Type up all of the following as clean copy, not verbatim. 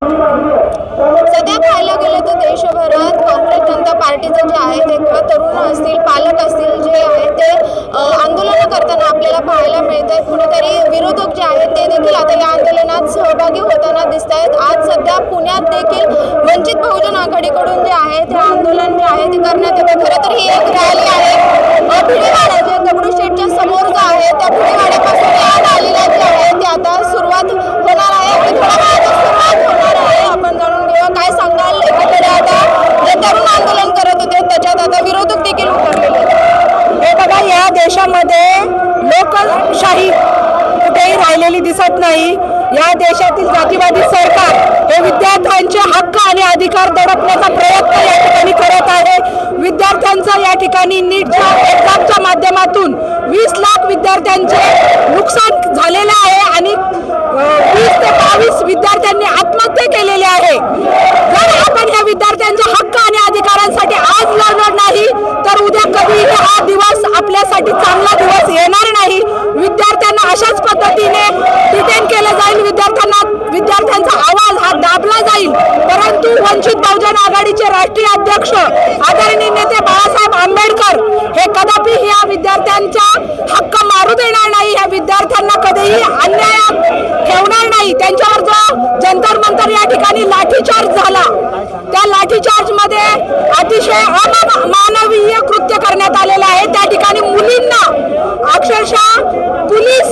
सध्या पाहायला गेलं तर देशभरात काँग्रेस जनता पार्टीचं जे आहे ते किंवा तरुण असतील, पालक असतील जे आहे ते आंदोलन करताना आपल्याला पाहायला मिळत आहेत। कुणीतरी विरोधक जे आहेत ते देखील आता या आंदोलनात सहभागी होताना दिसत आहेत। आज सध्या पुण्यात देखील वंचित बहुजन आघाडीकडून जे आहे ते आंदोलन जे आहे ते करण्यात येते। खरं तर ही एक रॅली आहे भिडेवाडा जे दगडूशेठच्या समोर जो आहे त्या भिडेवाड्यापासून या रॅलीला जे आहे ते आता सुरुवात होणार आहे आणि थोड्या वेळात सुरुवात होणार आहे। आपण जाणून घेऊया काय सांगाल एकीकडे आता जे तरुण आंदोलन करत होते त्याच्यात आता विरोधक देखील उतरलेले आहेत। हे बघा, या देशामध्ये लोकशाही कुठेही राहिलेली दिसत नाही। या देशातील जातीवादी सरकार हे विद्यार्थ्यांचे हक्क आणि अधिकार दडपण्याचा प्रयत्न या ठिकाणी करत आहे। विद्यार्थ्यांचा या ठिकाणी नीटच्या एक्झामच्या माध्यमातून 20 लाख विद्यार्थ्यांचे नुकसान झालेले आहे आणि 20 ते 22 विद्यार्थ्यांनी आत्महत्या केलेली आहे। जर आपण या विद्यार्थ्यांच्या हक्क आणि अधिकारांसाठी आज लढणार नाही तर उद्या कधीही हा दिवस आपल्यासाठी चांगला दिवस येणार नाही। विद्यार्थ्यांना अशाच पद्धतीने डिटेन केलं जाईल, विद्यार्थ्यांचा आवाज हा दाबला जाईल। परंतु वंचित बहुजन आघाडीचे राष्ट्रीय अध्यक्ष आदरणीय नेते बाळासाहेब आंबेडकर हे कदापि या विद्यार्थ्यांचा हक्क मारू देणार नाही। या विद्यार्थ्यांना कधीही अन्यायात ठेवणार नाही। त्यांच्यावर जो जंतर मंतर या ठिकाणी लाठीचार्ज झाला त्या लाठीचार्ज मध्ये अतिशय अमानवीय कृत्य करण्यात आलेलं आहे। त्या ठिकाणी मुलींना अक्षरशः पोलीस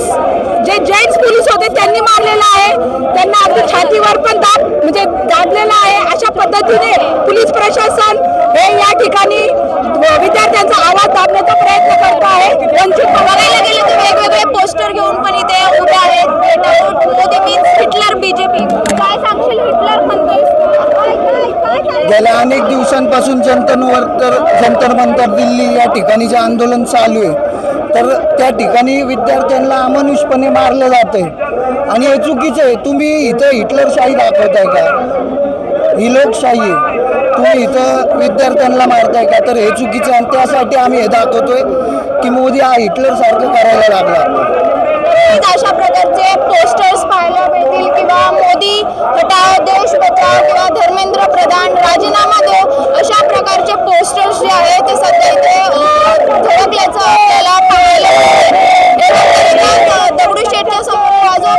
जे जेंट्स पोलीस होते त्यांनी मारलेलं आहे, त्यांना अगदी छातीवर पण दाबलेलं आहे। अशा पद्धतीने पोलीस प्रशासन हे या ठिकाणी विद्यार्थ्यांचा आवाज दाबण्याचा प्रयत्न करत आहे। वंचित बघायला गेले तर वेगवेगळे पोस्टर घेऊन पण इथे उभे आहेत। मोदी मीन्स हिटलर बीजेपी, काय सांगशील? हिटलर म्हणतोय गेल्या अनेक दिवसांपासून जंतर मंतर दिल्ली या ठिकाणी जे आंदोलन चालू आहे तर त्या ठिकाणी विद्यार्थ्यांना अमानुषपणे मारलं जातंय आणि हे चुकीचं आहे। तुम्ही इथं हिटलरशाही दाखवताय का? ही लोकशाही आहे, तुम्ही इथं विद्यार्थ्यांना मारताय का? तर हे चुकीचं आहे आणि त्यासाठी आम्ही हे दाखवतोय की मोदी हा हिटलर सारखं करायला लागला। अशा प्रकारचे पोस्टर्स पाहायला मिळतील किंवा मोदी हटाओ देश बचाओ किंवा धर्मेंद्र प्रधान राजीनामा दो अशा प्रकारचे पोस्टर्स जे आहेत ते सध्या इथे धडकल्याचं आपल्याला पाहायला मिळते। दगडूशेठच्या समोर जो